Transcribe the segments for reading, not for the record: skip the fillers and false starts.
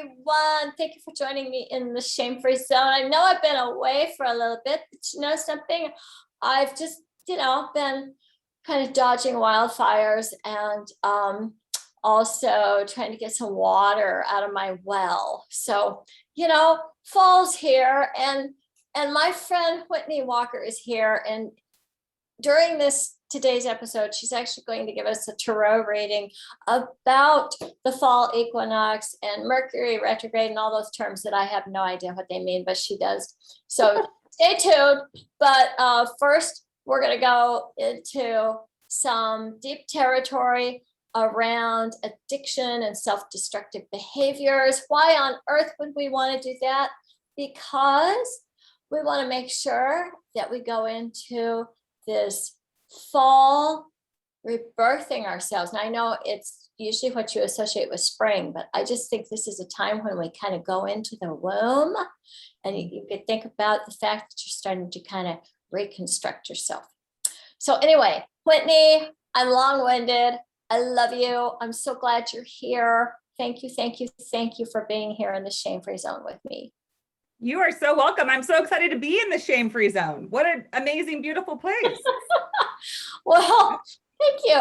everyone. Thank you for joining me in the shame-free zone. I know I've been away for a little bit, but you know something? I've just, been kind of dodging wildfires and also trying to get some water out of my well. So, fall's here and my friend Whitney Walker is here. And during today's episode, she's actually going to give us a tarot reading about the fall equinox and Mercury retrograde and all those terms that I have no idea what they mean, but she does. So stay tuned. But first, we're going to go into some deep territory around addiction and self-destructive behaviors. Why on earth would we want to do that? Because we want to make sure that we go into this fall rebirthing ourselves. Now, I know it's usually what you associate with spring, but I just think this is a time when we kind of go into the womb, and you could think about the fact that you're starting to kind of reconstruct yourself. So anyway, Whitney, I'm long-winded. I love you. I'm so glad you're here. Thank you, thank you, thank you for being here in the shame-free zone with me. You are so welcome. I'm so excited to be in the shame-free zone. What an amazing, beautiful place. Well, thank you.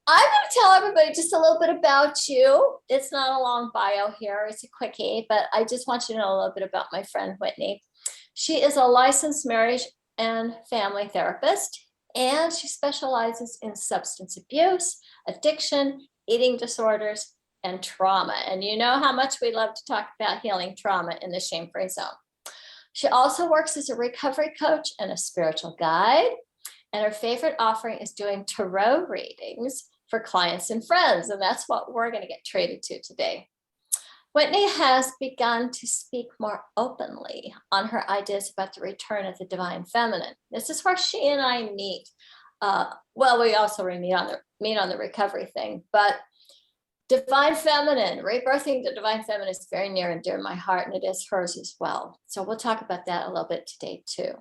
I'm going to tell everybody just a little bit about you. It's not a long bio here. It's a quickie, but I just want you to know a little bit about my friend Whitney. She is a licensed marriage and family therapist, and she specializes in substance abuse, addiction, eating disorders, and trauma. And you know how much we love to talk about healing trauma in the shame-free zone. She also works as a recovery coach and a spiritual guide. And her favorite offering is doing tarot readings for clients and friends. And that's what we're going to get treated to today. Whitney has begun to speak more openly on her ideas about the return of the divine feminine. This is where she and I meet. We also meet on the recovery thing, but divine feminine, rebirthing the divine feminine is very near and dear to my heart, and it is hers as well. So we'll talk about that a little bit today too,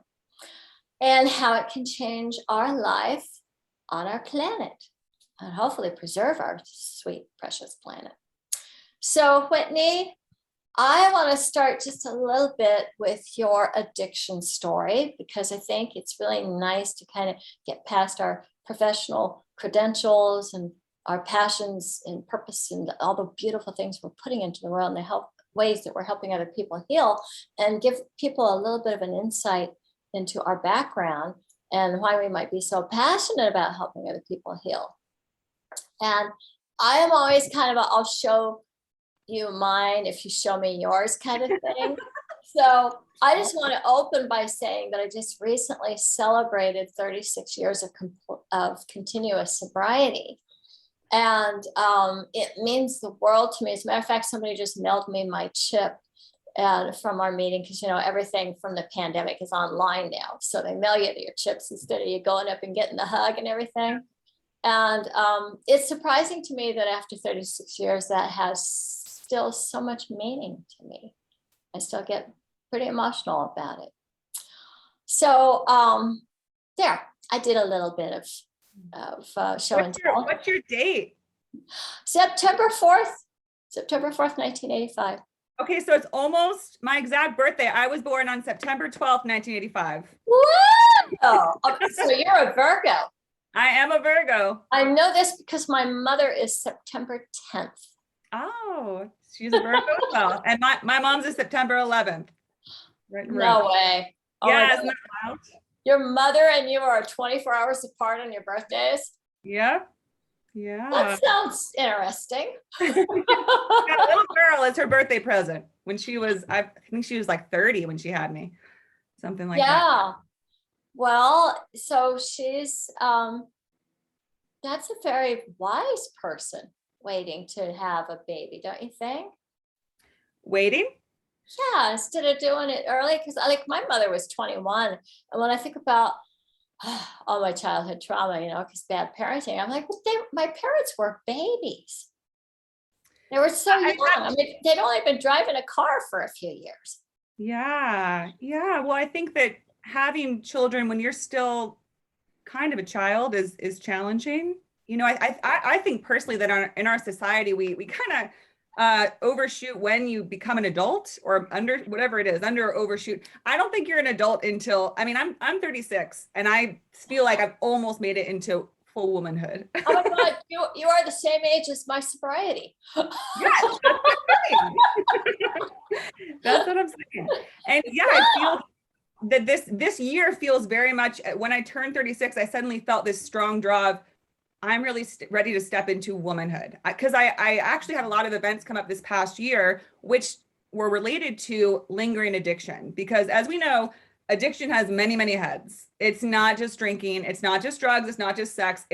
and how it can change our life on our planet and hopefully preserve our sweet, precious planet. So Whitney, I want to start just a little bit with your addiction story, because I think it's really nice to kind of get past our professional credentials and our passions and purpose and all the beautiful things we're putting into the world and the ways that we're helping other people heal, and give people a little bit of an insight into our background and why we might be so passionate about helping other people heal. And I am always kind of I'll show you mine if you show me yours kind of thing. So I just want to open by saying that I just recently celebrated 36 years of continuous sobriety. And it means the world to me. As a matter of fact, somebody just mailed me my chip from our meeting, because, everything from the pandemic is online now. So they mail you your chips instead of you going up and getting the hug and everything. And it's surprising to me that after 36 years, that has still so much meaning to me. I still get pretty emotional about it. So there, I did a little bit of show and tell. What's your date? September 4th, 1985. Okay, so it's almost my exact birthday. I was born on September 12th, 1985. Wow! So you're a Virgo. I am a Virgo. I know this because my mother is September 10th. Oh, she's a Virgo as well. And my mom's is September 11th. No way. Yeah, isn't that wild? Your mother and you are 24 hours apart on your birthdays? Yeah. Yeah. That sounds interesting. That little girl is her birthday present when she was, I think she was like 30 when she had me. Something like that. Yeah. Well, so she's, that's a very wise person waiting to have a baby, don't you think? Waiting? Yeah, instead of doing it early, because my mother was 21. And when I think about all my childhood trauma, because bad parenting, I'm like, well, my parents were babies. They were so young. I mean, they'd only been driving a car for a few years. Yeah. Yeah. Well, I think that having children when you're still kind of a child is challenging. I think personally that in our society, we kind overshoot when you become an adult or under whatever it is, under or overshoot. I don't think you're an adult until, I mean, I'm 36 and I feel like I've almost made it into full womanhood. Oh my God, you are the same age as my sobriety. Yes, that's what I'm saying. That's what I'm saying. And yeah, I feel that this year feels very much, when I turned 36, I suddenly felt this strong draw of, I'm really ready to step into womanhood. Because I actually had a lot of events come up this past year, which were related to lingering addiction. Because as we know, addiction has many, many heads. It's not just drinking. It's not just drugs. It's not just sex.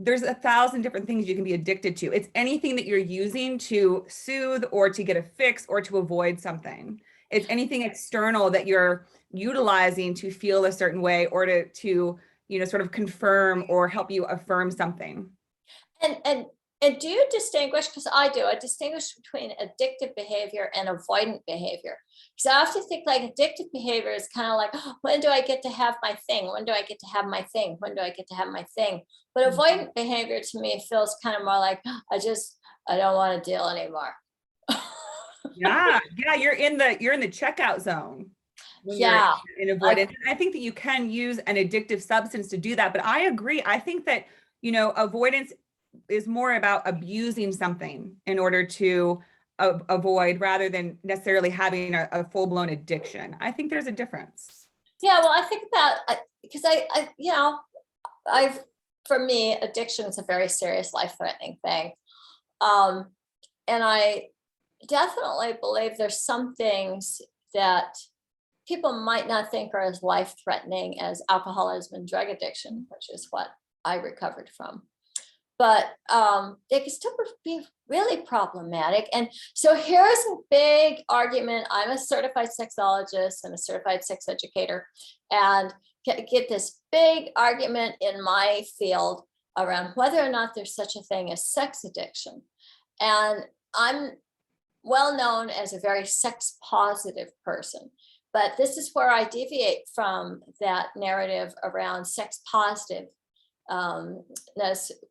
There's 1,000 different things you can be addicted to. It's anything that you're using to soothe or to get a fix or to avoid something. It's anything external that you're utilizing to feel a certain way or to sort of confirm or help you affirm something. And do you distinguish, because I do, I distinguish between addictive behavior and avoidant behavior. Because I often think like addictive behavior is kind of like, oh, when do I get to have my thing? When do I get to have my thing? When do I get to have my thing? But avoidant behavior to me feels kind of more like, I don't want to deal anymore. Yeah, you're in the checkout zone. Yeah. In avoidance. I think that you can use an addictive substance to do that, but I agree. I think that, avoidance is more about abusing something in order to avoid rather than necessarily having a full-blown addiction. I think there's a difference. Yeah, well, I think about, because for me, addiction is a very serious, life-threatening thing. And I definitely believe there's some things that people might not think are as life-threatening as alcoholism and drug addiction, which is what I recovered from. But they can still be really problematic. And so here's a big argument. I'm a certified sexologist and a certified sex educator, and get this big argument in my field around whether or not there's such a thing as sex addiction. And I'm well known as a very sex positive person. But this is where I deviate from that narrative around sex positive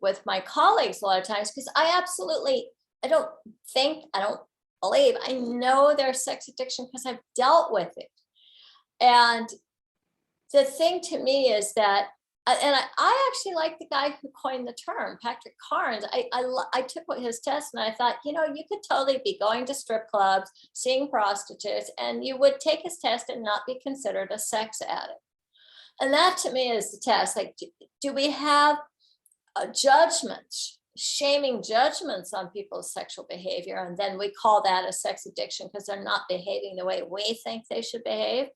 with my colleagues a lot of times, because I don't believe, I know there's sex addiction because I've dealt with it. And the thing to me is that, and I actually like the guy who coined the term, Patrick Carnes. I took his test and I thought, you could totally be going to strip clubs, seeing prostitutes, and you would take his test and not be considered a sex addict. And that to me is the test. Like, do we have shaming judgments on people's sexual behavior, and then we call that a sex addiction because they're not behaving the way we think they should behave?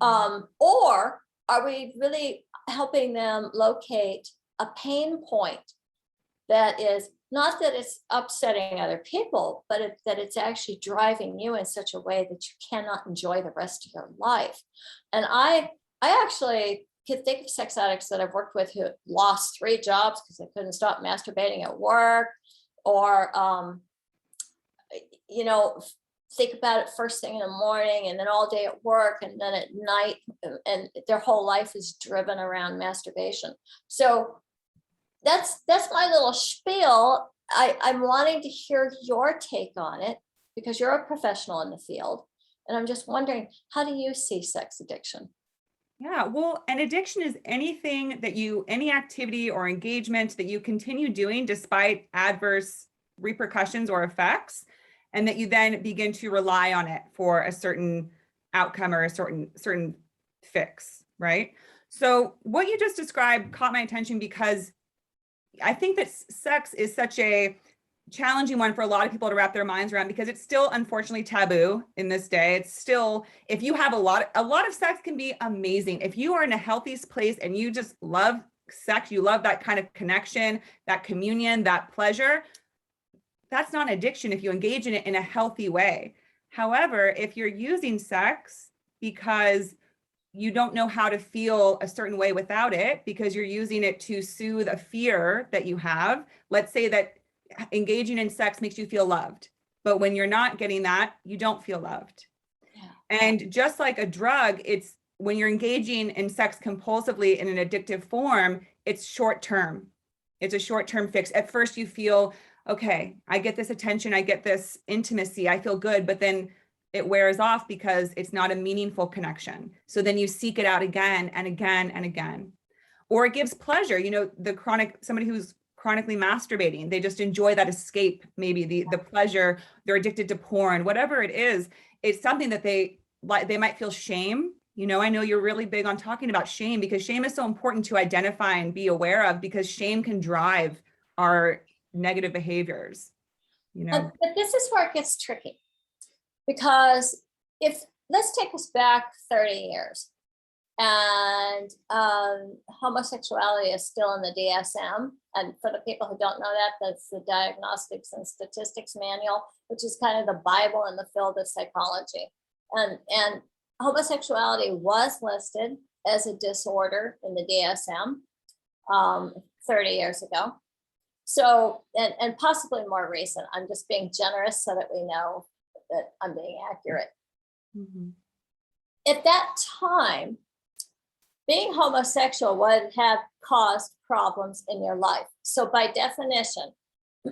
Or are we really helping them locate a pain point that is not that it's upsetting other people, but that it's actually driving you in such a way that you cannot enjoy the rest of your life? And I actually could think of sex addicts that I've worked with who lost 3 jobs because they couldn't stop masturbating at work, or think about it first thing in the morning and then all day at work and then at night, and their whole life is driven around masturbation. So that's my little spiel. I'm wanting to hear your take on it because you're a professional in the field, and I'm just wondering, how do you see sex addiction? Yeah, well, an addiction is any activity or engagement that you continue doing despite adverse repercussions or effects, and that you then begin to rely on it for a certain outcome or a certain fix, right? So what you just described caught my attention because I think that sex is such a challenging one for a lot of people to wrap their minds around, because it's still unfortunately taboo in this day. It's still, if you have a lot of sex can be amazing. If you are in a healthy place and you just love sex, you love that kind of connection, that communion, that pleasure, that's not an addiction if you engage in it in a healthy way. However, if you're using sex because you don't know how to feel a certain way without it, because you're using it to soothe a fear that you have, let's say that engaging in sex makes you feel loved, but when you're not getting that, you don't feel loved. Yeah. And just like a drug, it's when you're engaging in sex compulsively in an addictive form, it's short-term. It's a short-term fix. At first you feel okay, I get this attention, I get this intimacy, I feel good, but then it wears off because it's not a meaningful connection. So then you seek it out again and again and again. Or it gives pleasure, somebody who's chronically masturbating, they just enjoy that escape, maybe the pleasure, they're addicted to porn, whatever it is, it's something that they might feel shame. I know you're really big on talking about shame, because shame is so important to identify and be aware of, because shame can drive our negative behaviors. But this is where it gets tricky, because let's take us back 30 years and homosexuality is still in the DSM. And for the people who don't know that, that's the Diagnostics and Statistics Manual, which is kind of the Bible in the field of psychology. And homosexuality was listed as a disorder in the DSM 30 years ago. So, and possibly more recent. I'm just being generous so that we know that I'm being accurate. Mm-hmm. At that time, being homosexual would have caused problems in your life. So by definition,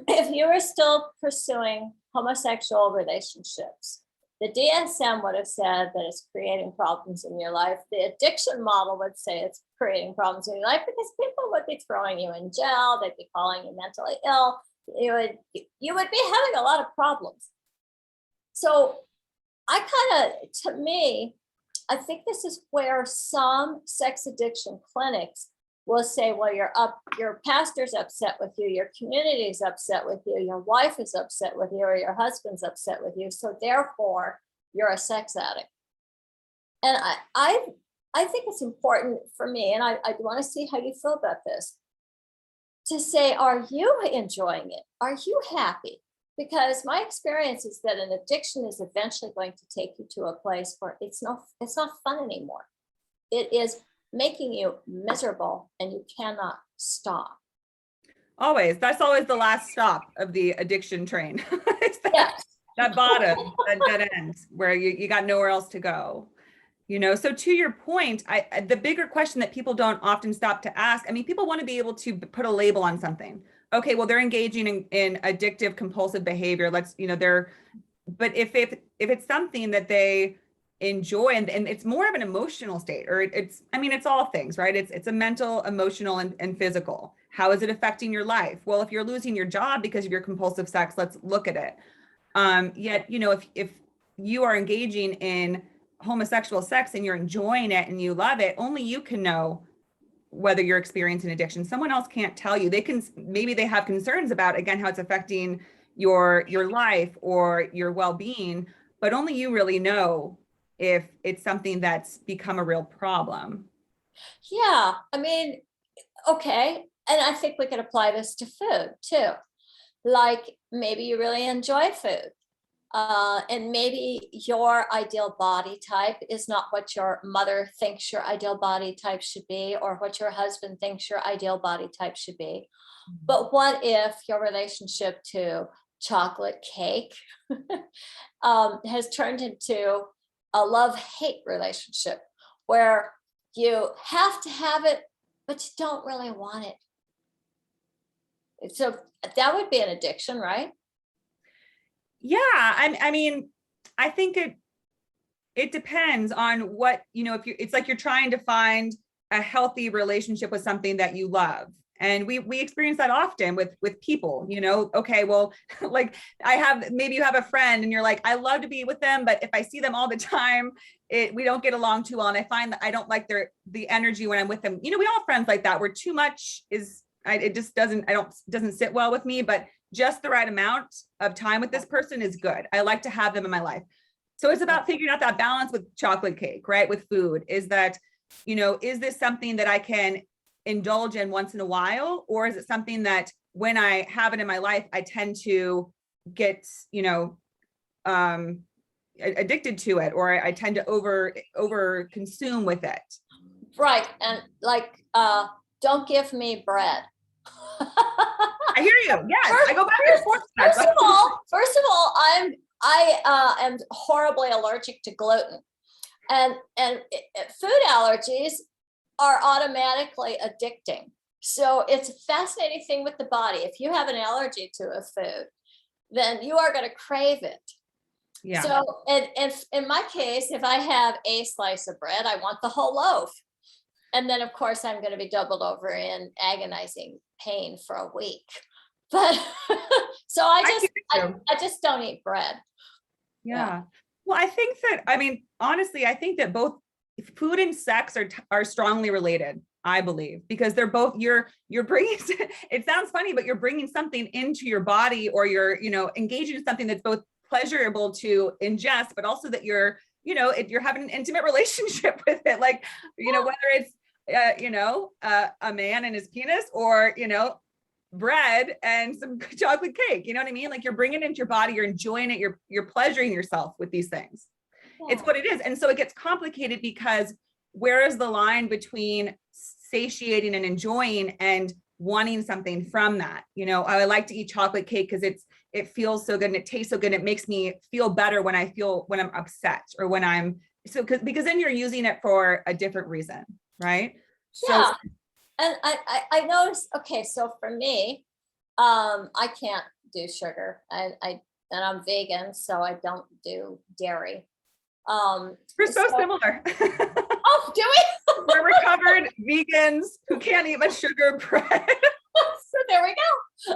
if you were still pursuing homosexual relationships, the DSM would have said that it's creating problems in your life. The addiction model would say it's creating problems in your life, because people would be throwing you in jail, they'd be calling you mentally ill, you would be having a lot of problems. So to me, I think this is where some sex addiction clinics will say, well, your pastor's upset with you, your community is upset with you, your wife is upset with you, or your husband's upset with you, so therefore you're a sex addict. And I think it's important for me, and I want to see how you feel about this, to say, are you enjoying it? Are you happy? Because my experience is that an addiction is eventually going to take you to a place where it's not fun anymore. It is making you miserable and you cannot stop. Always. That's always the last stop of the addiction train. Yes. That bottom, that dead end where you got nowhere else to go. So to your point, the bigger question that people don't often stop to ask, people want to be able to put a label on something. Okay, well, they're engaging in addictive compulsive behavior. But if it's something that they enjoy and it's more of an emotional state, or it's all things, right? It's a mental, emotional, and physical. How is it affecting your life? Well, if you're losing your job because of your compulsive sex, let's look at it. Yet, if you are engaging in homosexual sex and you're enjoying it and you love it, only you can know whether you're experiencing addiction. Someone else can't tell you. Maybe they have concerns about, again, how it's affecting your life or your well-being, but only you really know if it's something that's become a real problem. Yeah, okay. And I think we could apply this to food too. Like maybe you really enjoy food. And maybe your ideal body type is not what your mother thinks your ideal body type should be, or what your husband thinks your ideal body type should be. But what if your relationship to chocolate cake has turned into a love-hate relationship, where you have to have it, but you don't really want it? So that would be an addiction, right? Yeah, I think it depends on what, if it's like you're trying to find a healthy relationship with something that you love. And we experience that often with people, okay, well, like maybe you have a friend and you're like, I love to be with them, but if I see them all the time, we don't get along too well. And I find that I don't like the energy when I'm with them. We all have friends like that, where too much doesn't sit well with me, but just the right amount of time with this person is good. I like to have them in my life. So it's about figuring out that balance with chocolate cake, right? With food, is that, is this something that I can indulge in once in a while? Or is it something that when I have it in my life, I tend to get, addicted to it, or I tend to over consume with it. Right. And don't give me bread. I hear you. Yes, I go back and forth. First of all, I am horribly allergic to gluten, and food allergies are automatically addicting. So it's a fascinating thing with the body. If you have an allergy to a food, then you are going to crave it. Yeah. So, and if in my case, if I have a slice of bread, I want the whole loaf. And then of course I'm going to be doubled over in agonizing pain for a week. But so I just don't eat bread. Yeah. Well, I think that, I mean, honestly, I think that both food and sex are strongly related, I believe, because they're both, you're bringing, it sounds funny, but you're bringing something into your body, or you're, engaging in something that's both pleasurable to ingest, but also that you're, you're having an intimate relationship with it. Like, whether it's, a man and his penis, or, bread and some chocolate cake, you know what I mean? Like, you're bringing it into your body, you're enjoying it, you're pleasuring yourself with these things. Yeah. It's what it is. And so it gets complicated, because where is the line between satiating and enjoying and wanting something from that? I like to eat chocolate cake because it feels so good and it tastes so good. It makes me feel better when I'm upset, or when I'm because then you're using it for a different reason, right? Yeah. So, and I noticed, okay, so for me, I can't do sugar. And I'm vegan, so I don't do dairy. We're so similar. Oh, do we? We're recovered vegans who can't eat much sugar bread. So there we go.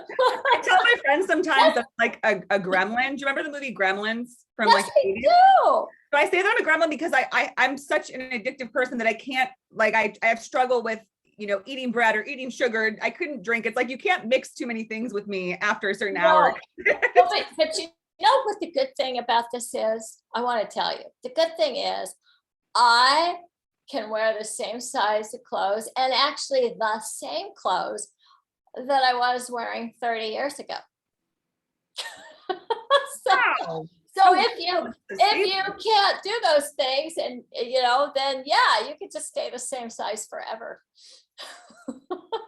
I tell my friends sometimes that's like a gremlin. Do you remember the movie Gremlins from yes, I do. So I say that I'm a gremlin because I'm such an addictive person that I can't, like, I have struggled with, eating bread or eating sugar. I couldn't drink. It's like, you can't mix too many things with me after a certain hour. But you know what the good thing about this is? I want to tell you. The good thing is I can wear the same size of clothes, and actually the same clothes that I was wearing 30 years ago. So if you can't do those things, and then yeah, you can just stay the same size forever.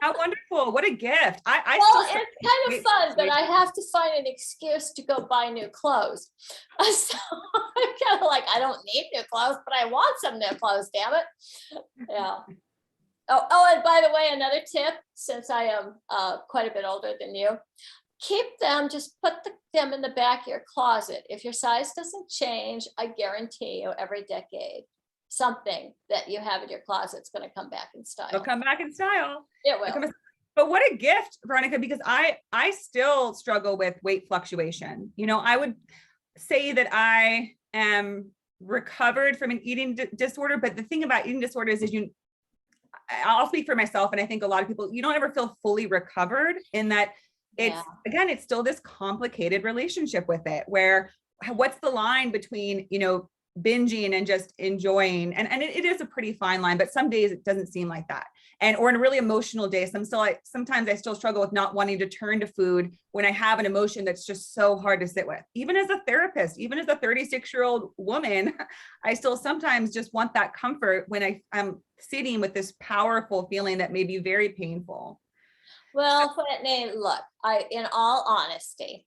How wonderful. What a gift. Well, it's kind of fun, but I have to find an excuse to go buy new clothes. So I'm kind of like, I don't need new clothes, but I want some new clothes, damn it. Yeah. Oh, and by the way, another tip, since I am quite a bit older than you, keep them, just put them in the back of your closet. If your size doesn't change, I guarantee you every decade, something that you have in your closet is going to come back in style. It'll come back in style. It will. But what a gift, Veronica, because I still struggle with weight fluctuation. I would say that I am recovered from an eating disorder, but the thing about eating disorders is I'll speak for myself, and I think a lot of people, you don't ever feel fully recovered, in that again, it's still this complicated relationship with it, where what's the line between, binging and just enjoying, and it is a pretty fine line, but some days it doesn't seem like that. Or in a really emotional day, sometimes I still struggle with not wanting to turn to food when I have an emotion that's just so hard to sit with. Even as a therapist, even as a 36-year-old woman, I still sometimes just want that comfort when I'm sitting with this powerful feeling that may be very painful. Well, Whitney, look, in all honesty,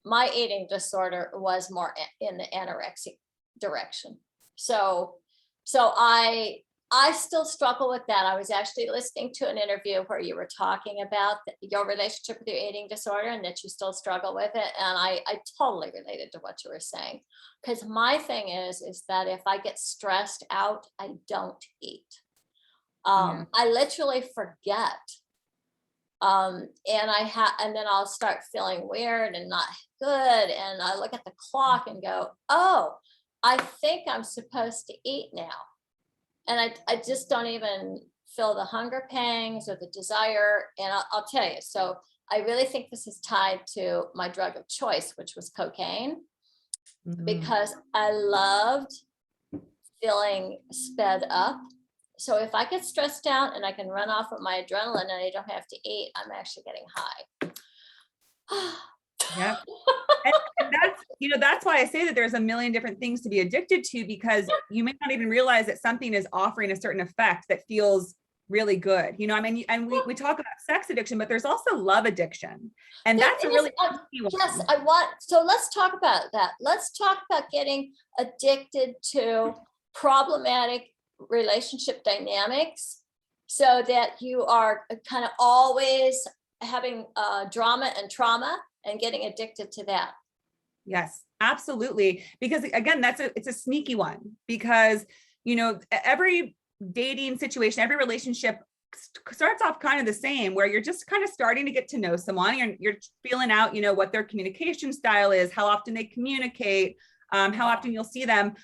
my eating disorder was more in the anorexic direction. So I still struggle with that. I was actually listening to an interview where you were talking about your relationship with your eating disorder, and that you still struggle with it. And I totally related to what you were saying, because my thing is that if I get stressed out, I don't eat. I literally forget. And then I'll start feeling weird and not good. And I look at the clock and go, oh, I think I'm supposed to eat now. And I just don't even feel the hunger pangs or the desire. And I'll tell you, so I really think this is tied to my drug of choice, which was cocaine, because I loved feeling sped up. So if I get stressed out and I can run off with my adrenaline and I don't have to eat, I'm actually getting high. Yeah. And that's why I say that there's a million different things to be addicted to, because you may not even realize that something is offering a certain effect that feels really good. And we talk about sex addiction, but there's also love addiction. And that's a really yes, so let's talk about that. Let's talk about getting addicted to problematic relationship dynamics. so that you are kind of always having drama and trauma and getting addicted to that. Yes, absolutely. Because again, it's a sneaky one, because, you know, every dating situation, every relationship starts off kind of the same, where you're just kind of starting to get to know someone. You're feeling out, you know, what their communication style is, how often they communicate, how often you'll see them.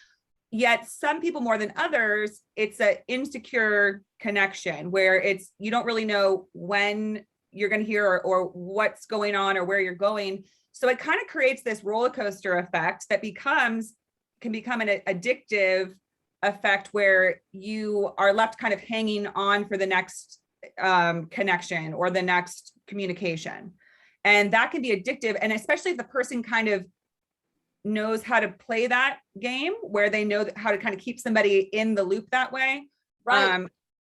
Yet some people more than others, it's an insecure connection where it's, you don't really know when you're going to hear or what's going on or where you're going. So it kind of creates this roller coaster effect that can become an addictive effect, where you are left kind of hanging on for the next connection or the next communication. And that can be addictive. And especially if the person kind of knows how to play that game, where they know how to kind of keep somebody in the loop that way, Right.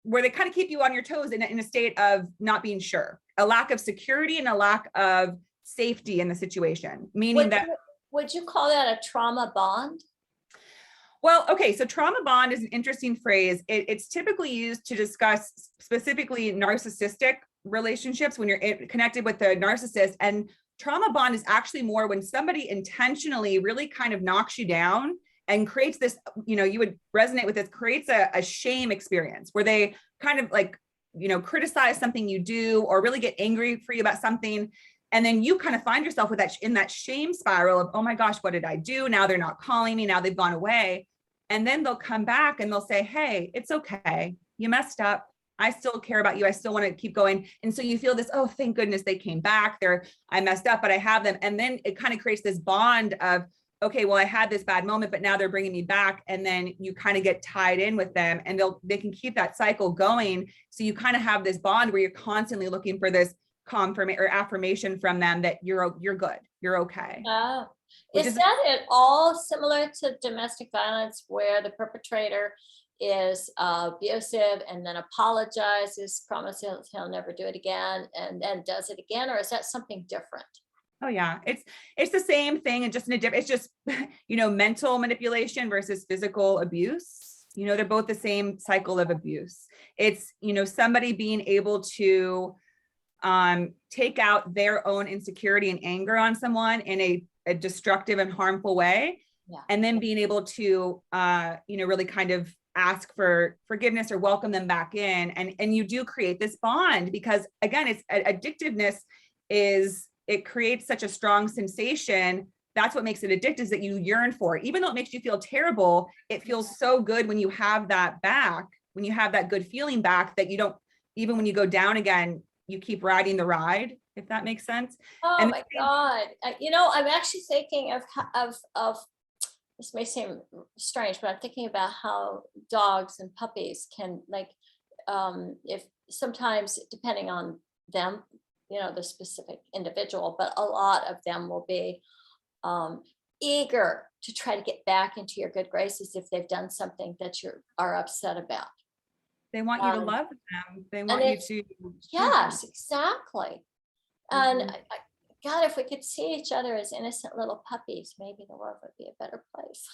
where they kind of keep you on your toes in a state of not being sure, a lack of security and a lack of safety in the situation, meaning that. Would you call that a trauma bond? Well, okay, so trauma bond is an interesting phrase. It's typically used to discuss specifically narcissistic relationships, when you're connected with the narcissist. And trauma bond is actually more when somebody intentionally really kind of knocks you down and creates this, you know, you would resonate with this, creates a shame experience where they kind of like, you know, criticize something you do or really get angry for you about something. And then you kind of find yourself with that in that shame spiral of, oh my gosh, what did I do? Now they're not calling me. Now they've gone away. And then they'll come back and they'll say, hey, it's okay. You messed up. I still care about you. I still want to keep going. And so you feel this, oh, thank goodness they came back. I messed up, but I have them. And then it kind of creates this bond of, okay, well, I had this bad moment, but now they're bringing me back. And then you kind of get tied in with them, and they can keep that cycle going. So you kind of have this bond where you're constantly looking for this confirmation or affirmation from them that you're good, you're okay. Oh, is that at all similar to domestic violence, where the perpetrator is abusive and then apologizes, promises he'll never do it again, and then does it again? Or is that something different? Oh yeah, it's the same thing, and just in a different, it's just, you know, mental manipulation versus physical abuse. You know, they're both the same cycle of abuse. It's, you know, somebody being able to take out their own insecurity and anger on someone in a destructive and harmful way. Yeah. And then being able to, you know, really kind of ask for forgiveness or welcome them back in. And you do create this bond, because again, it's addictiveness it creates such a strong sensation. That's what makes it addictive, is that you yearn for it. Even though it makes you feel terrible, it feels so good when you have that back, when you have that good feeling back, that you don't, even when you go down again, you keep riding the ride, if that makes sense. Oh and my God. You know, I'm actually thinking of this may seem strange, but I'm thinking about how dogs and puppies can, like, if sometimes depending on them, you know, the specific individual, but a lot of them will be eager to try to get back into your good graces if they've done something that you are upset about. They want you to love them. They want you to. Yes, exactly. And Mhm. God, if we could see each other as innocent little puppies, maybe the world would be a better place.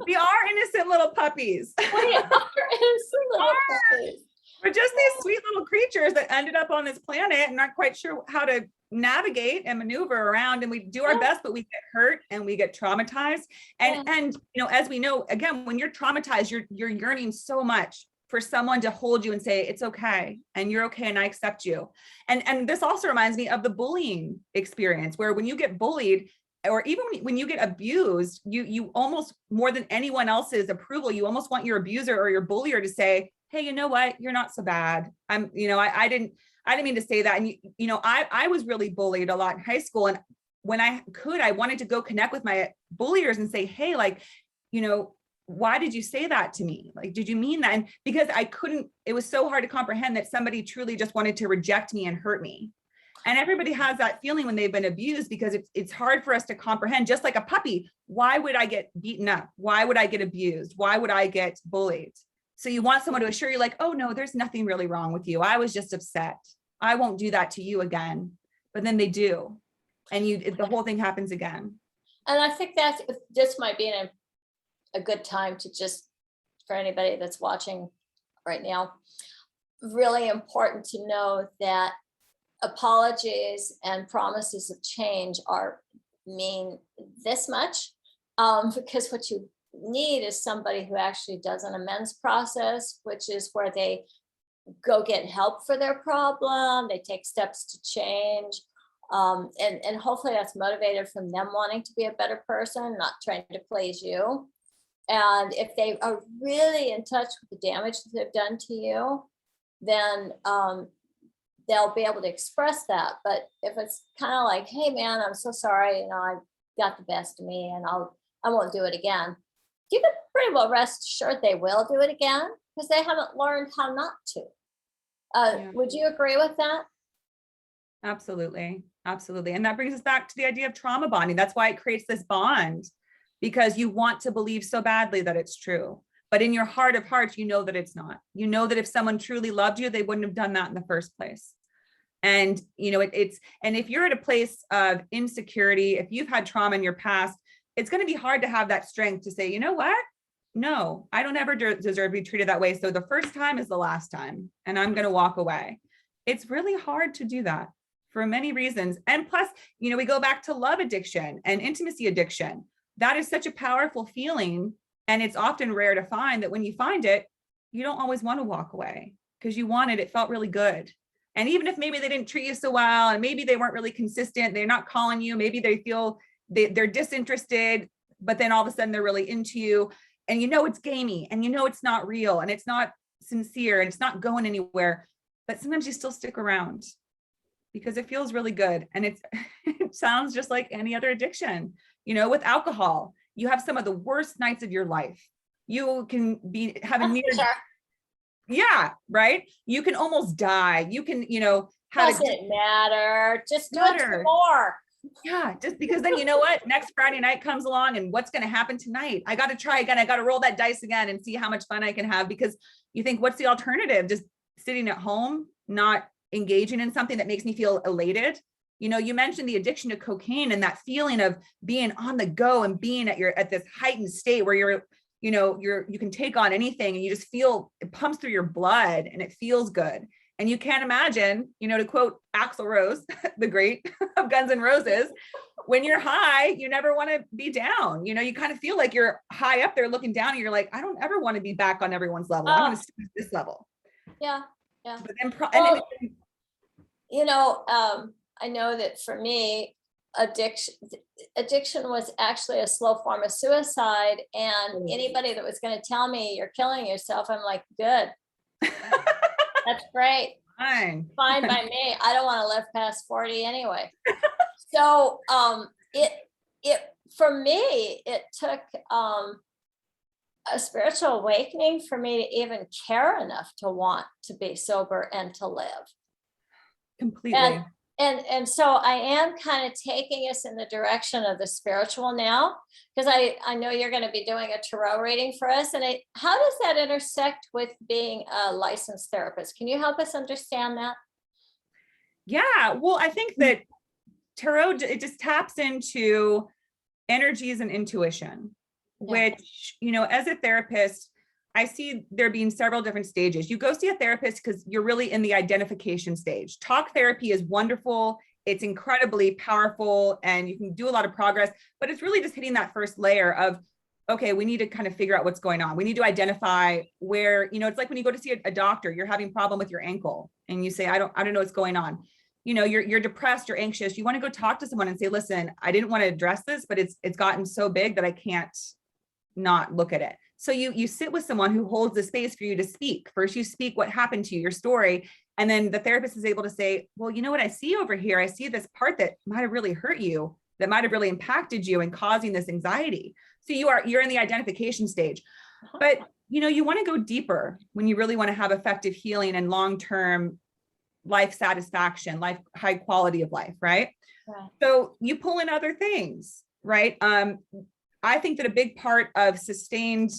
We are innocent little puppies. We are innocent little puppies. We're just these sweet little creatures that ended up on this planet and not quite sure how to navigate and maneuver around, and we do our best, but we get hurt and we get traumatized. And you know, as we know, again, when you're traumatized, you're yearning so much for someone to hold you and say, it's okay, and you're okay, and I accept you. And this also reminds me of the bullying experience, where when you get bullied, or even when you get abused, you almost, more than anyone else's approval, you almost want your abuser or your bullier to say, hey, you know what, you're not so bad. I didn't mean to say that. And you know, I was really bullied a lot in high school, and when I wanted to go connect with my bulliers and say, hey, like, you know, why did you say that to me? Like, did you mean that? And because it was so hard to comprehend that somebody truly just wanted to reject me and hurt me. And everybody has that feeling when they've been abused, because it's hard for us to comprehend. Just like a puppy, why would I get beaten up? Why would I get abused? Why would I get bullied? So you want someone to assure you, like, oh no, there's nothing really wrong with you. I was just upset. I won't do that to you again. But then they do. And the whole thing happens again. And I think that this might be a good time to just, for anybody that's watching right now, really important to know that apologies and promises of change are mean this much, because what you need is somebody who actually does an amends process, which is where they go get help for their problem, they take steps to change, and hopefully that's motivated from them wanting to be a better person, not trying to please you. And if they are really in touch with the damage that they've done to you, then they'll be able to express that. But if it's kind of like, hey man, I'm so sorry, I got the best of me, and I won't do it again, you can pretty well rest assured they will do it again, because they haven't learned how not to. Yeah. Would you agree with that? Absolutely. Absolutely. And that brings us back to the idea of trauma bonding. That's why it creates this bond, because you want to believe so badly that it's true. But in your heart of hearts, you know that it's not. You know that if someone truly loved you, they wouldn't have done that in the first place. And, and if you're at a place of insecurity, if you've had trauma in your past, it's going to be hard to have that strength to say, you know what? No, I don't ever deserve to be treated that way. So the first time is the last time, and I'm going to walk away. It's really hard to do that for many reasons. And plus, we go back to love addiction and intimacy addiction. That is such a powerful feeling. And it's often rare to find that when you find it, you don't always want to walk away because you wanted it, felt really good. And even if maybe they didn't treat you so well, and maybe they weren't really consistent, they're not calling you, maybe they feel they're disinterested, but then all of a sudden they're really into you, and it's gamey, and it's not real, and it's not sincere, and it's not going anywhere. But sometimes you still stick around because it feels really good. And it sounds just like any other addiction. With alcohol, you have some of the worst nights of your life. You can be having near, Sure. yeah, right. You can almost die. You can, have Doesn't matter. Just do it some more. Yeah, just because then what? Next Friday night comes along, and what's going to happen tonight? I got to try again. I got to roll that dice again and see how much fun I can have, because you think, what's the alternative? Just sitting at home, not engaging in something that makes me feel elated. You mentioned the addiction to cocaine and that feeling of being on the go and being at this heightened state where you can take on anything, and you just feel it pumps through your blood and it feels good. And you can't imagine, to quote Axl Rose, the great of Guns N' Roses, when you're high, you never want to be down. You kind of feel like you're high up there looking down, and you're like, I don't ever want to be back on everyone's level. I'm going to stay at this level. Yeah. Yeah. But then, I know that for me, addiction was actually a slow form of suicide. And anybody that was going to tell me you're killing yourself, I'm like, good. That's great. Fine by me. I don't want to live past 40 anyway. So it for me, it took a spiritual awakening for me to even care enough to want to be sober and to live. Completely. And so I am kind of taking us in the direction of the spiritual now, because I know you're going to be doing a tarot reading for us. And how does that intersect with being a licensed therapist? Can you help us understand that? Yeah, well, I think that tarot, it just taps into energies and intuition, which, as a therapist, I see there being several different stages. You go see a therapist because you're really in the identification stage. Talk therapy is wonderful. It's incredibly powerful, and you can do a lot of progress, but it's really just hitting that first layer of, okay, we need to kind of figure out what's going on. We need to identify where, it's like when you go to see a doctor, you're having a problem with your ankle and you say, I don't know what's going on. You're depressed, you're anxious. You want to go talk to someone and say, listen, I didn't want to address this, but it's gotten so big that I can't not look at it. So you sit with someone who holds the space for you to speak. First, you speak what happened to you, your story. And then the therapist is able to say, well, you know what I see over here? I see this part that might've really hurt you, that might've really impacted you and causing this anxiety. So you're in the identification stage, but you want to go deeper when you really want to have effective healing and long-term life satisfaction, high quality of life, right? So you pull in other things, right? I think that a big part of sustained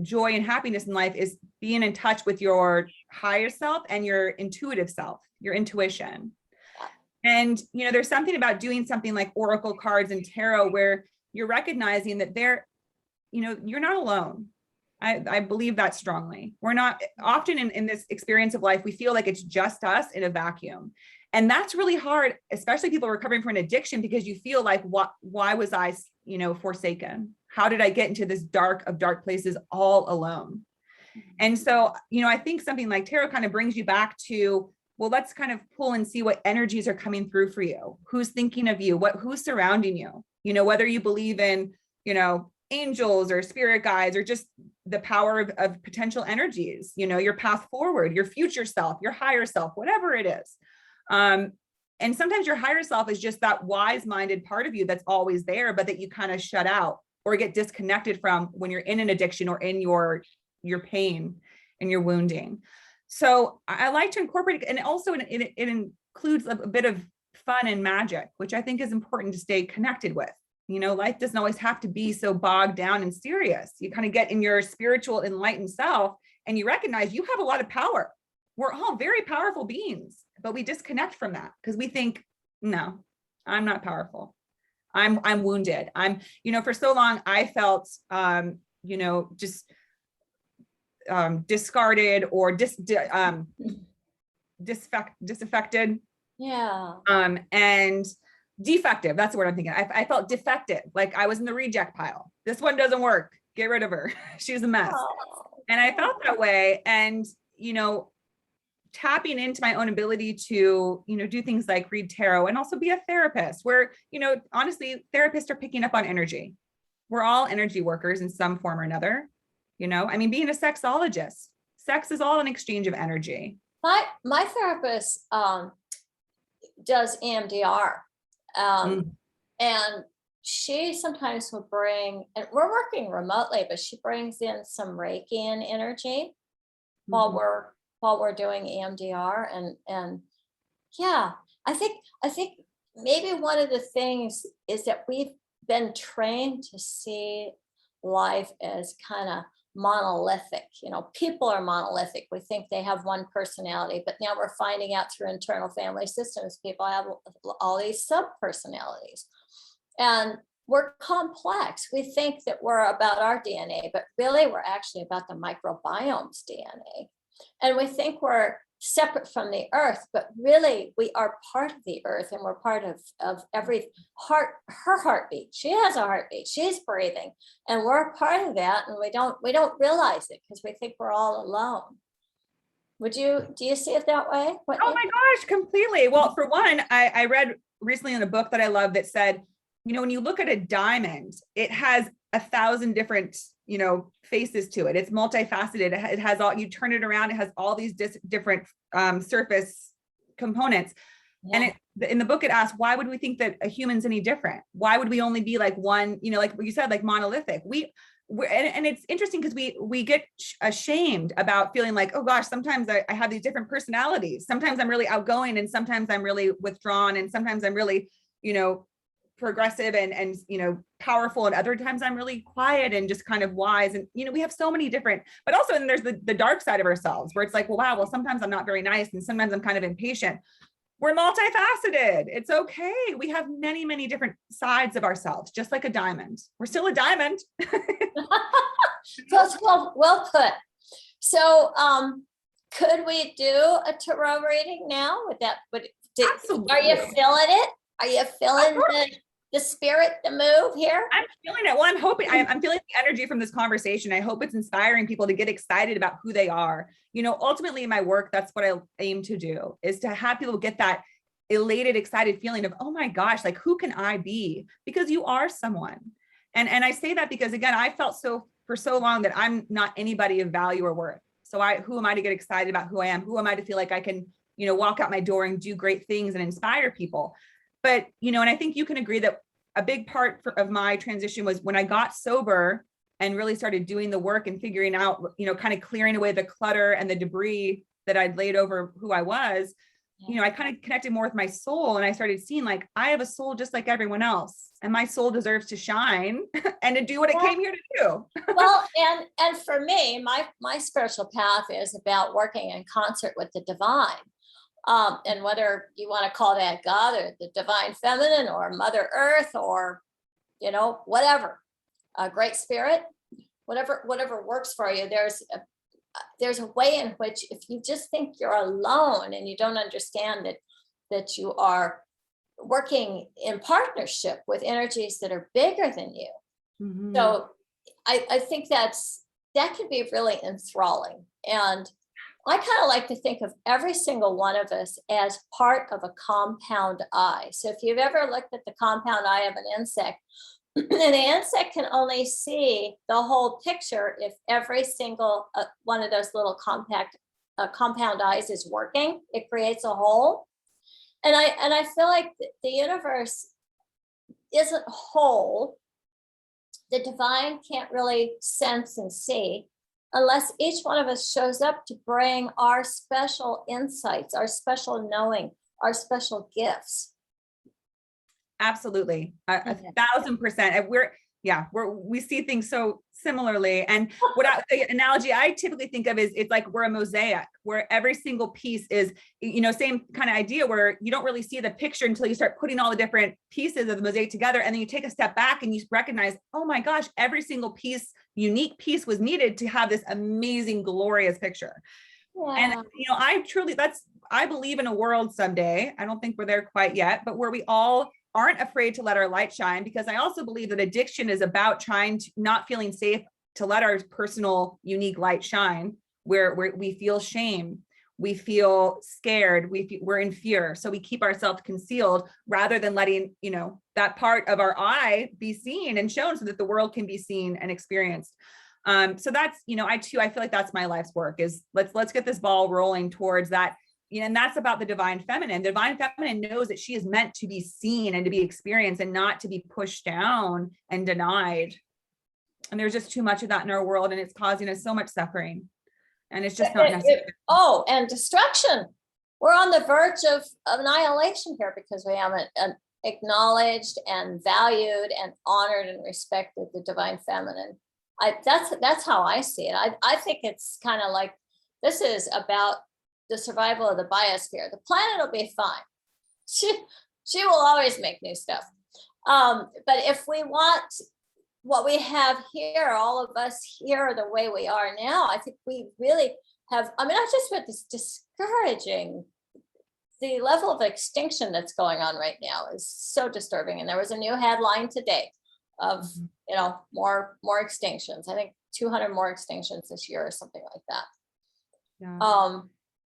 joy and happiness in life is being in touch with your higher self and your intuitive self, your intuition. And, there's something about doing something like oracle cards and tarot where you're recognizing that you're not alone. I believe that strongly. We're not often in this experience of life, we feel like it's just us in a vacuum. And that's really hard, especially people recovering from an addiction, because you feel like, why was I, forsaken? How did I get into this dark of dark places all alone? And so, I think something like tarot kind of brings you back to, well, let's kind of pull and see what energies are coming through for you. Who's thinking of you? Who's surrounding you? Whether you believe in, angels or spirit guides, or just the power of potential energies, your path forward, your future self, your higher self, whatever it is. And sometimes your higher self is just that wise-minded part of you that's always there, but that you kind of shut out or get disconnected from when you're in an addiction or in your pain and your wounding. So I like to incorporate it. And also it includes a bit of fun and magic, which I think is important to stay connected with. Life doesn't always have to be so bogged down and serious. You kind of get in your spiritual enlightened self and you recognize you have a lot of power. We're all very powerful beings, but we disconnect from that because we think, no, I'm not powerful. I'm wounded. For so long I felt, just discarded or disaffected. Yeah. And defective. That's the word I'm thinking. I felt defective, like I was in the reject pile. This one doesn't work. Get rid of her. She's a mess. Oh. And I felt that way. And, tapping into my own ability to, do things like read tarot and also be a therapist where, honestly, therapists are picking up on energy. We're all energy workers in some form or another. Being a sexologist, sex is all an exchange of energy. My therapist does EMDR. And she sometimes will bring, and we're working remotely, but she brings in some Reiki and energy while we're doing EMDR. And yeah, I think maybe one of the things is that we've been trained to see life as kind of monolithic. People are monolithic. We think they have one personality, but now we're finding out through internal family systems, people have all these sub-personalities. And we're complex. We think that we're about our DNA, but really we're actually about the microbiome's DNA. And we think we're separate from the earth, but really we are part of the earth, and we're part of every her heartbeat. She has a heartbeat, she's breathing, and we're part of that, and we don't realize it because we think we're all alone. Do you see it that way? Whitney? Oh my gosh, completely. Well, for one, I read recently in a book that I love that said, when you look at a diamond, it has 1,000 different faces to it. It's multifaceted. It has all, you turn it around, it has all these different surface components. Yeah. And in the book, it asks, why would we think that a human's any different? Why would we only be like one, like what you said, like monolithic? And it's interesting because we get ashamed about feeling like, oh gosh, sometimes I have these different personalities. Sometimes I'm really outgoing, and sometimes I'm really withdrawn, and sometimes I'm really, progressive and powerful, and other times I'm really quiet and just kind of wise. And we have so many different, but also then there's the dark side of ourselves where it's like, well, sometimes I'm not very nice, and sometimes I'm kind of impatient. We're multifaceted. It's okay. We have many, many different sides of ourselves, just like a diamond. We're still a diamond. That's well put. So could we do a tarot reading now with that? Absolutely. Are you feeling it? Are you feeling the spirit, the move here? I'm feeling it. Well, I'm hoping, I'm feeling the energy from this conversation. I hope it's inspiring people to get excited about who they are. Ultimately in my work, that's what I aim to do, is to have people get that elated, excited feeling of, oh my gosh, like who can I be? Because you are someone. And I say that because, again, I felt for so long that I'm not anybody of value or worth. So who am I to get excited about who I am? Who am I to feel like I can, walk out my door and do great things and inspire people? But, and I think you can agree that a big part of my transition was when I got sober and really started doing the work and figuring out, kind of clearing away the clutter and the debris that I'd laid over who I was. I kind of connected more with my soul, and I started seeing like, I have a soul just like everyone else, and my soul deserves to shine and to do what it came here to do. Well, and for me, my spiritual path is about working in concert with the divine. And whether you want to call that God or the divine feminine or Mother Earth or, whatever, a great spirit, whatever works for you. There's a way in which, if you just think you're alone and you don't understand that you are working in partnership with energies that are bigger than you. Mhm. So I think that can be really enthralling. And I kind of like to think of every single one of us as part of a compound eye. So if you've ever looked at the compound eye of an insect, and the insect can only see the whole picture if every single one of those little compound eyes is working. It creates a whole. And I feel like the universe isn't whole. The divine can't really sense and see unless each one of us shows up to bring our special insights, our special knowing, our special gifts. Absolutely. A Okay. 1000%. And we see things so similarly. And the analogy I typically think of is, it's like we're a mosaic where every single piece is, same kind of idea, where you don't really see the picture until you start putting all the different pieces of the mosaic together. And then you take a step back and you recognize, oh my gosh, every single unique piece was needed to have this amazing, glorious picture. Yeah. And, I believe in a world someday, I don't think we're there quite yet, but where we all aren't afraid to let our light shine, because I also believe that addiction is about not feeling safe to let our personal, unique light shine, where we feel shame, we feel scared, we're in fear. So we keep ourselves concealed rather than letting, that part of our eye be seen and shown so that the world can be seen and experienced. So that's, I feel like that's my life's work, is let's get this ball rolling towards that. And that's about the divine feminine. The divine feminine knows that she is meant to be seen and to be experienced and not to be pushed down and denied. And there's just too much of that in our world, and it's causing us so much suffering. And it's just not necessary. And destruction. We're on the verge of annihilation here because we haven't acknowledged and valued and honored and respected the divine feminine. That's how I see it. I think it's kind of like, this is about the survival of the biosphere. The planet will be fine. She will always make new stuff. But if we want what we have here, all of us here, the way we are now, I think we really have, I just read this discouraging, the level of extinction that's going on right now is so disturbing. And there was a new headline today of, more extinctions. I think 200 more extinctions this year or something like that. Yeah.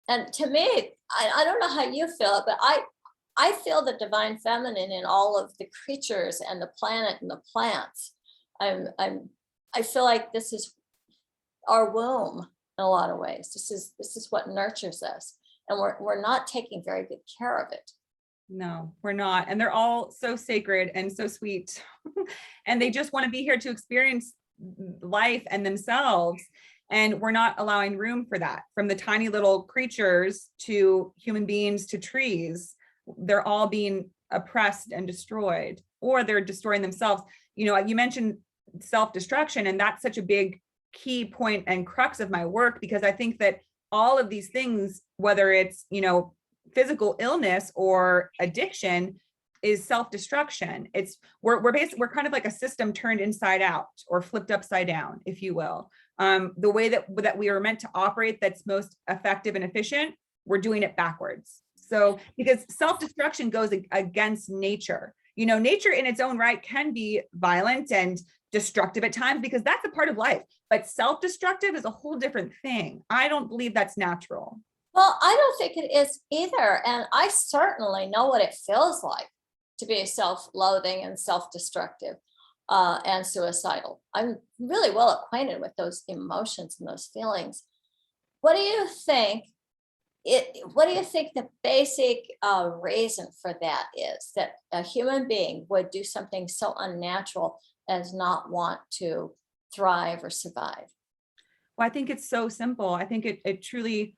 And to me, I don't know how you feel, but I feel the divine feminine in all of the creatures and the planet and the plants. I feel like this is our womb in a lot of ways. This is what nurtures us, and we're not taking very good care of it. No, we're not. And they're all so sacred and so sweet. And they just want to be here to experience life and themselves. And we're not allowing room for that. From the tiny little creatures to human beings to trees, they're all being oppressed and destroyed, or they're destroying themselves. You mentioned self-destruction, and that's such a big key point and crux of my work, because I think that all of these things, whether it's, physical illness or addiction, is self-destruction. We're kind of like a system turned inside out or flipped upside down, if you will. The way that we are meant to operate, that's most effective and efficient, we're doing it backwards. So because self-destruction goes against nature. Nature in its own right can be violent and destructive at times, because that's a part of life. But self-destructive is a whole different thing. I don't believe that's natural. Well, I don't think it is either. And I certainly know what it feels like to be self-loathing and self-destructive and suicidal. I'm really well acquainted with those emotions and those feelings. What do you think? What do you think the basic reason for that is, that a human being would do something so unnatural as not want to thrive or survive? Well, I think it's so simple. I think it truly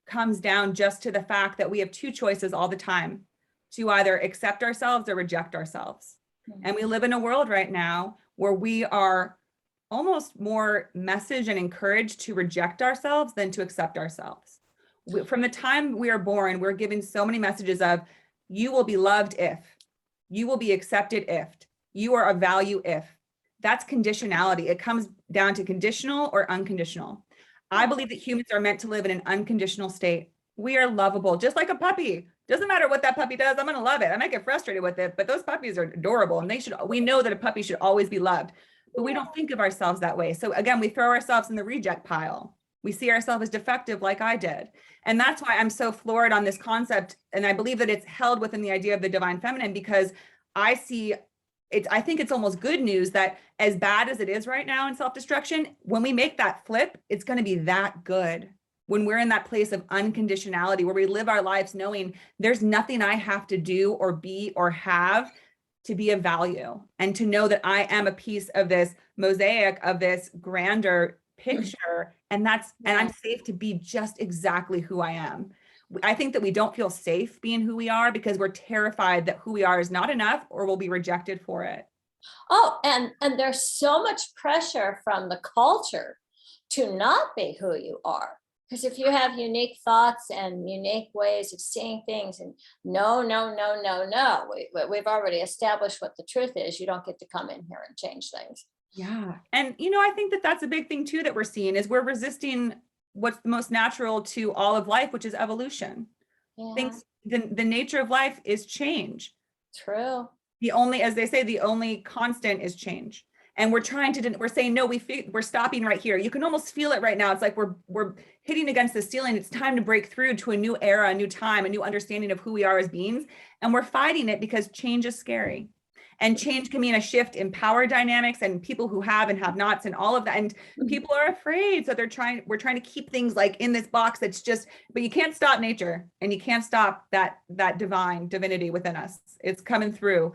comes down just to the fact that we have two choices all the time, to either accept ourselves or reject ourselves. Mm-hmm. And we live in a world right now where we are almost more messaged and encouraged to reject ourselves than to accept ourselves. From the time we are born, we're given so many messages of, you will be loved if, you will be accepted if, you are of value if. that's conditionality. It comes down to conditional or unconditional. I believe that humans are meant to live in an unconditional state. We are lovable, just like a puppy. Doesn't matter what that puppy does, I'm going to love it. I might get frustrated with it, but those puppies are adorable, and we know that a puppy should always be loved, but we don't think of ourselves that way. So again, we throw ourselves in the reject pile. We see ourselves as defective, like I did. And that's why I'm so floored on this concept. And I believe that it's held within the idea of the divine feminine, because I see it. I think it's almost good news that as bad as it is right now in self-destruction, when we make that flip, it's going to be that good. When we're in that place of unconditionality, where we live our lives knowing there's nothing I have to do or be or have to be of value, and to know that I am a piece of this mosaic, of this grander picture, and I'm safe to be just exactly who I am. I think that we don't feel safe being who we are because we're terrified that who we are is not enough or we'll be rejected for it. Oh, and there's so much pressure from the culture to not be who you are. Because if you have unique thoughts and unique ways of seeing things, and no, we've already established what the truth is. You don't get to come in here and change things. Yeah. And, I think that that's a big thing too, that we're seeing is we're resisting what's the most natural to all of life, which is evolution. Yeah. Things, the nature of life is change. True. As they say, the only constant is change. And we're saying, no, we're stopping right here. You can almost feel it right now. It's like we're hitting against the ceiling. It's time to break through to a new era, a new time, a new understanding of who we are as beings. And we're fighting it because change is scary. And change can mean a shift in power dynamics and people who have and have nots and all of that. And people are afraid. So we're trying to keep things like in this box that's just, but you can't stop nature, and you can't stop that divinity within us. It's coming through.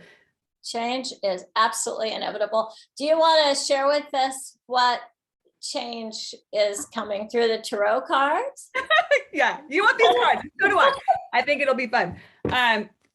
Change is absolutely inevitable. Do you want to share with us what change is coming through the tarot cards? Yeah, you want these cards? So do I. I think it'll be fun.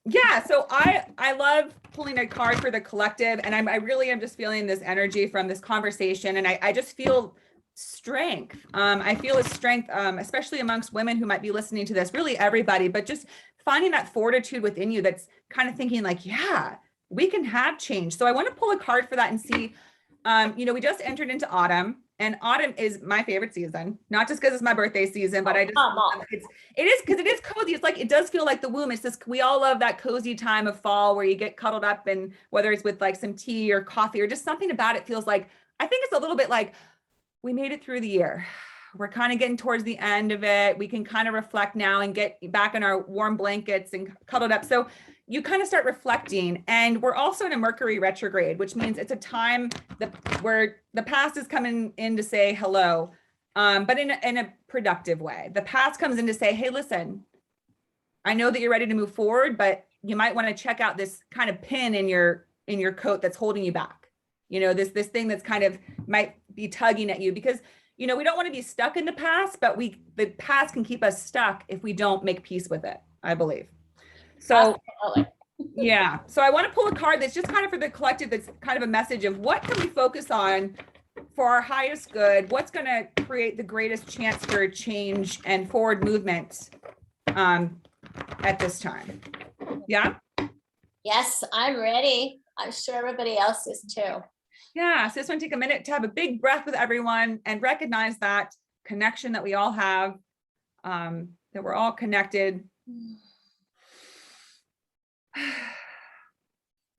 Yeah, so I love pulling a card for the collective, and I really am just feeling this energy from this conversation, and I just feel strength. I feel a strength, especially amongst women who might be listening to this, really everybody, but just finding that fortitude within you that's kind of thinking like, yeah, we can have change. So I want to pull a card for that and see, we just entered into autumn, and autumn is my favorite season, not just because it's my birthday season, but it is because it is cozy. It's like, it does feel like the womb. It's just, we all love that cozy time of fall where you get cuddled up, and whether it's with like some tea or coffee or just something about it feels like, I think it's a little bit like we made it through the year. We're kind of getting towards the end of it. We can kind of reflect now and get back in our warm blankets and cuddled up. So you kind of start reflecting, and we're also in a Mercury retrograde, which means it's a time where the past is coming in to say hello, but in a productive way. The past comes in to say, hey, listen, I know that you're ready to move forward, but you might want to check out this kind of pin in your coat that's holding you back. This thing that's kind of might be tugging at you, because we don't want to be stuck in the past, but the past can keep us stuck if we don't make peace with it, I believe. So yeah, so I want to pull a card that's just kind of for the collective, that's kind of a message of what can we focus on for our highest good, what's going to create the greatest chance for change and forward movement at this time. Yeah. Yes, I'm ready. I'm sure everybody else is too. Yeah, so I just want to take a minute to have a big breath with everyone and recognize that connection that we all have, that we're all connected.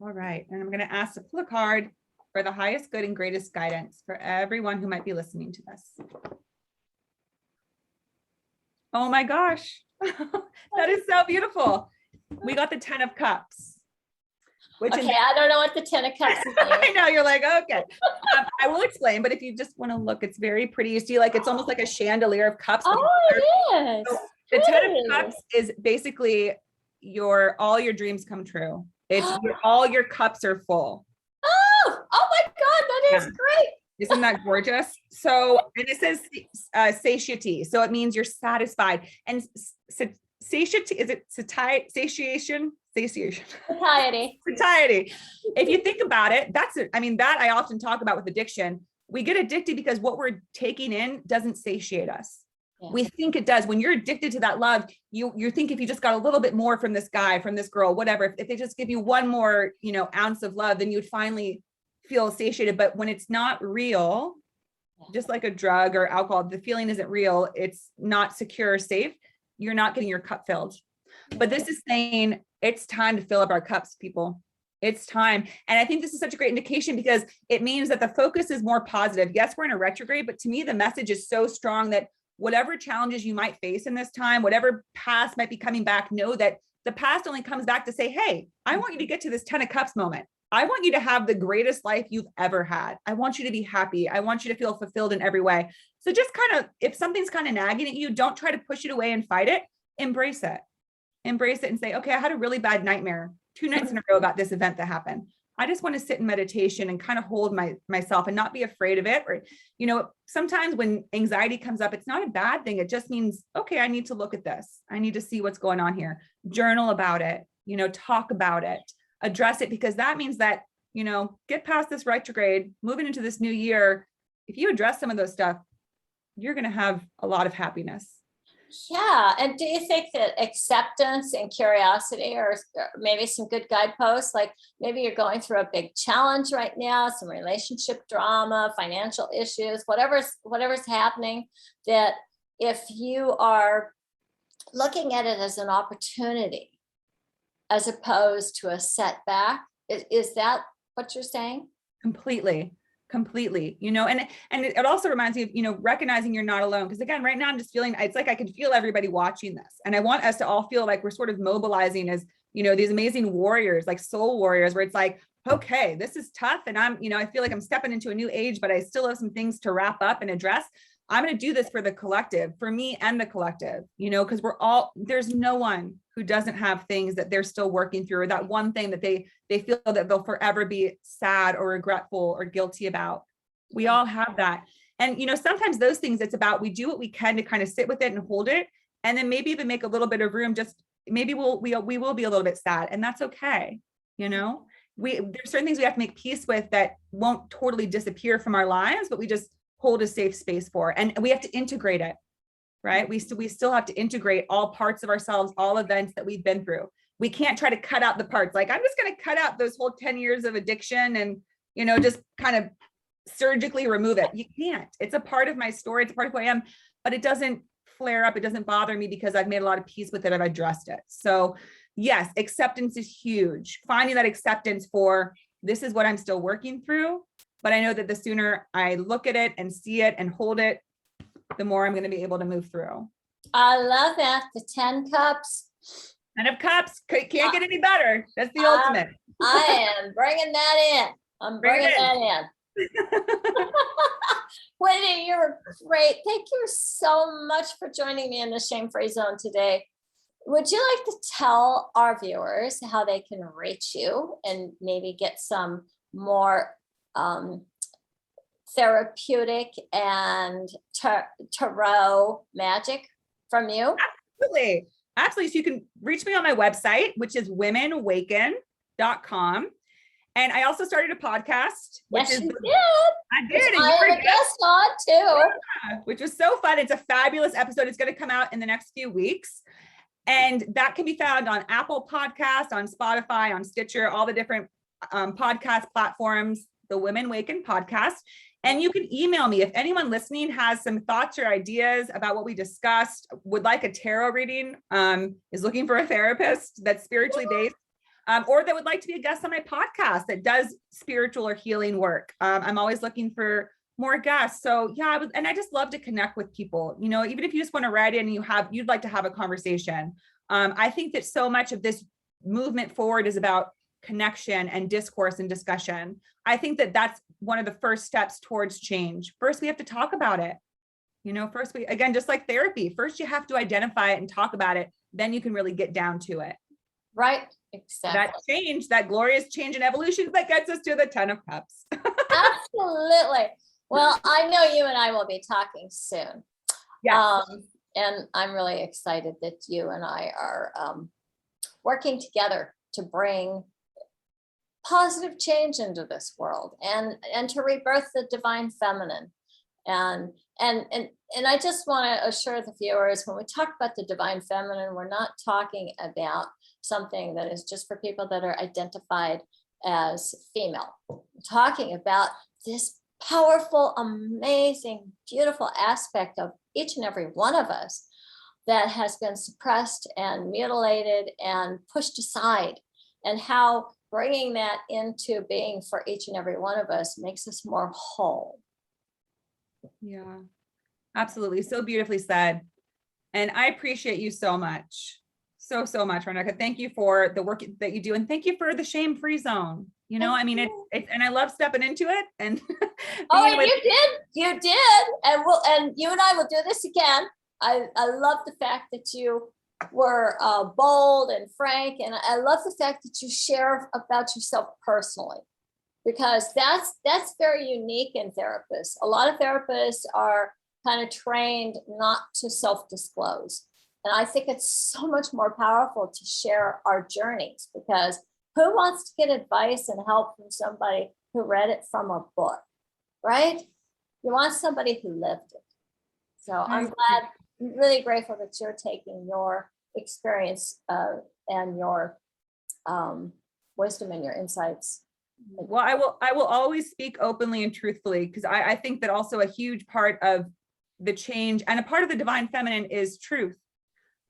All right, and I'm going to ask to pull a card for the highest good and greatest guidance for everyone who might be listening to this. Oh my gosh, that is so beautiful. We got the 10 of Cups. Okay, I don't know what the 10 of Cups is. I know, you're like, okay. I will explain, but if you just want to look, it's very pretty. You see, like, it's almost like a chandelier of cups. Oh, it is. So the 10 of Cups is basically all your dreams come true. It's all your cups are full. Oh my God, that is great. Isn't that gorgeous? So, and it says satiety. So it means you're satisfied. And satiety, is it satiation? Satiation. Satiety. If you think about it, that I often talk about with addiction. We get addicted because what we're taking in doesn't satiate us. Yeah. We think it does. When you're addicted to that love, you think if you just got a little bit more from this guy, from this girl, whatever, if they just give you one more, ounce of love, then you'd finally feel satiated, but when it's not real, just like a drug or alcohol, the feeling isn't real, it's not secure or safe, you're not getting your cup filled. But this is saying it's time to fill up our cups, people. It's time. And I think this is such a great indication because it means that the focus is more positive. Yes, we're in a retrograde, but to me, the message is so strong that whatever challenges you might face in this time, whatever past might be coming back, know that the past only comes back to say, hey, I want you to get to this 10 of cups moment. I want you to have the greatest life you've ever had. I want you to be happy. I want you to feel fulfilled in every way. So just kind of, if something's kind of nagging at you, don't try to push it away and fight it. Embrace it. Embrace it and say, okay, I had a really bad nightmare 2 nights in a row about this event that happened. I just want to sit in meditation and kind of hold myself and not be afraid of it. Or, sometimes when anxiety comes up, it's not a bad thing. It just means, okay, I need to look at this. I need to see what's going on here. Journal about it, talk about it, address it, because that means that, get past this retrograde, moving into this new year. If you address some of those stuff, you're going to have a lot of happiness. Yeah. And do you think that acceptance and curiosity are maybe some good guideposts? Like maybe you're going through a big challenge right now, some relationship drama, financial issues, whatever's happening, that if you are looking at it as an opportunity as opposed to a setback, is that what you're saying? Completely. And it also reminds me of, recognizing you're not alone. Because again, right now I'm just feeling, it's like I can feel everybody watching this. And I want us to all feel like we're sort of mobilizing as, these amazing warriors, like soul warriors, where it's like, okay, this is tough. And I feel like I'm stepping into a new age, but I still have some things to wrap up and address. I'm going to do this for the collective, for me and the collective, because there's no one who doesn't have things that they're still working through, or that one thing that they feel that they'll forever be sad or regretful or guilty about. We all have that. And, sometimes those things, it's about, we do what we can to kind of sit with it and hold it. And then maybe even make a little bit of room, just maybe we will be a little bit sad, and that's okay. There's certain things we have to make peace with that won't totally disappear from our lives, but we just hold a safe space for, and we have to integrate it, right? We still have to integrate all parts of ourselves, all events that we've been through. We can't try to cut out the parts. Like, I'm just going to cut out those whole 10 years of addiction and, just kind of surgically remove it. You can't. It's a part of my story. It's a part of who I am, but it doesn't flare up. It doesn't bother me because I've made a lot of peace with it. I've addressed it. So yes, acceptance is huge. Finding that acceptance for, this is what I'm still working through. But I know that the sooner I look at it and see it and hold it, the more I'm going to be able to move through. I love that. The 10 cups. 10 of cups. Can't get any better. That's the ultimate. I am bringing that in. I'm bringing that in. Whitney, you're great. Thank you so much for joining me in the Shame-Free Zone today. Would you like to tell our viewers how they can reach you and maybe get some more therapeutic and tarot magic from you? Absolutely. So you can reach me on my website, which is womenawaken.com. And I also started a podcast. Yes, you did. I did. I am a guest on too. Yeah, which was so fun. It's a fabulous episode. It's going to come out in the next few weeks. And that can be found on Apple Podcasts, on Spotify, on Stitcher, all the different podcast platforms, the Women Awaken podcast. And you can email me if anyone listening has some thoughts or ideas about what we discussed, would like a tarot reading, is looking for a therapist that's spiritually based, or that would like to be a guest on my podcast that does spiritual or healing work. I'm always looking for more guests. So yeah, I just love to connect with people, even if you just want to write in and you'd like to have a conversation. I think that so much of this movement forward is about connection and discourse and discussion. I think that that's one of the first steps towards change. First, we have to talk about it. Again, just like therapy, first you have to identify it and talk about it. Then you can really get down to it. Right. Exactly. That change, that glorious change and evolution that gets us to the 10 of cups. Absolutely. Well, I know you and I will be talking soon. Yeah. And I'm really excited that you and I are working together to bring positive change into this world and to rebirth the divine feminine. And I just want to assure the viewers, when we talk about the divine feminine, we're not talking about something that is just for people that are identified as female, talking about this powerful, amazing, beautiful aspect of each and every one of us that has been suppressed and mutilated and pushed aside, and how bringing that into being for each and every one of us makes us more whole. Yeah, absolutely. So beautifully said. And I appreciate you so much. So, so much, Veronica. Thank you for the work that you do. And thank you for the shame-free zone. You know, I mean, it's and I love stepping into it and Oh, being and with, you did. And you and I will do this again. I love the fact that you were bold and frank. And I love the fact that you share about yourself personally, because that's very unique in therapists. A lot of therapists are kind of trained not to self-disclose. And I think it's so much more powerful to share our journeys, because who wants to get advice and help from somebody who read it from a book, right? You want somebody who lived it. So I'm glad, really grateful that you're taking your experience and your wisdom and your insights. well, I will always speak openly and truthfully, because I think that also a huge part of the change and a part of the divine feminine is truth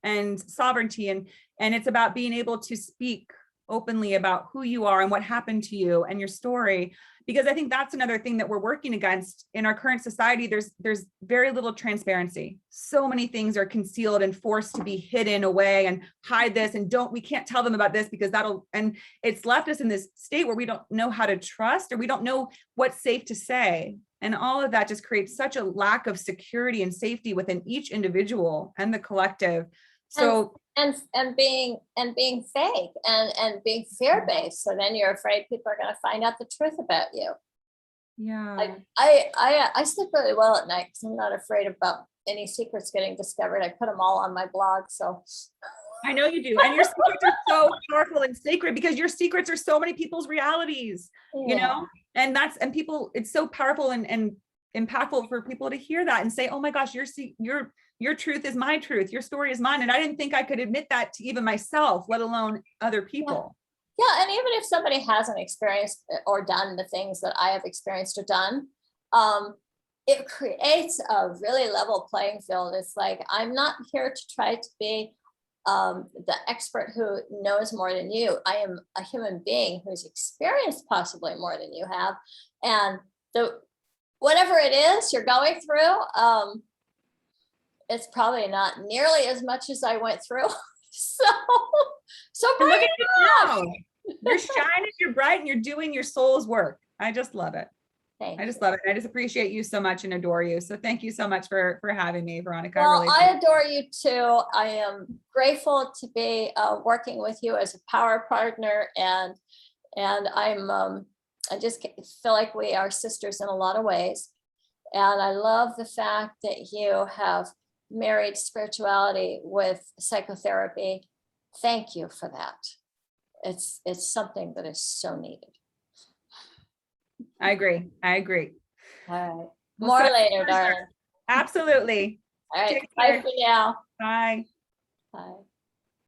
and sovereignty. And it's about being able to speak openly about who you are and what happened to you and your story, because I think that's another thing that we're working against in our current society. There's very little transparency. So many things are concealed and forced to be hidden away, and hide this, and we can't tell them about this because and it's left us in this state where we don't know how to trust, or we don't know what's safe to say. And all of that just creates such a lack of security and safety within each individual and the collective. So and being fake and being fear-based. So then you're afraid people are going to find out the truth about you. yeah, I sleep really well at night because I'm not afraid about any secrets getting discovered. I put them all on my blog. So I know you do. And your secrets are so powerful and sacred, because your secrets are so many people's realities, you know, and people, it's so powerful and impactful for people to hear that and say, oh my gosh, your truth is my truth. Your story is mine. And I didn't think I could admit that to even myself, let alone other people. Yeah. And even if somebody hasn't experienced or done the things that I have experienced or done, it creates a really level playing field. It's like, I'm not here to try to be the expert who knows more than you. I am a human being who's experienced possibly more than you have. And whatever it is you're going through, it's probably not nearly as much as I went through. So bring Look at it you on. now. You're shining, you're bright, and you're doing your soul's work. I just love it. Thank I just you. love it. I just appreciate you so much and adore you. So thank you so much for having me, Veronica. Well, really I adore you too. I am grateful to be working with you as a power partner, and I just feel like we are sisters in a lot of ways. And I love the fact that you have married spirituality with psychotherapy. Thank you for that. It's something that is so needed. I agree. All right. Well, More so- later, darling. Absolutely. All right. Take Bye care. for now. Bye. Bye.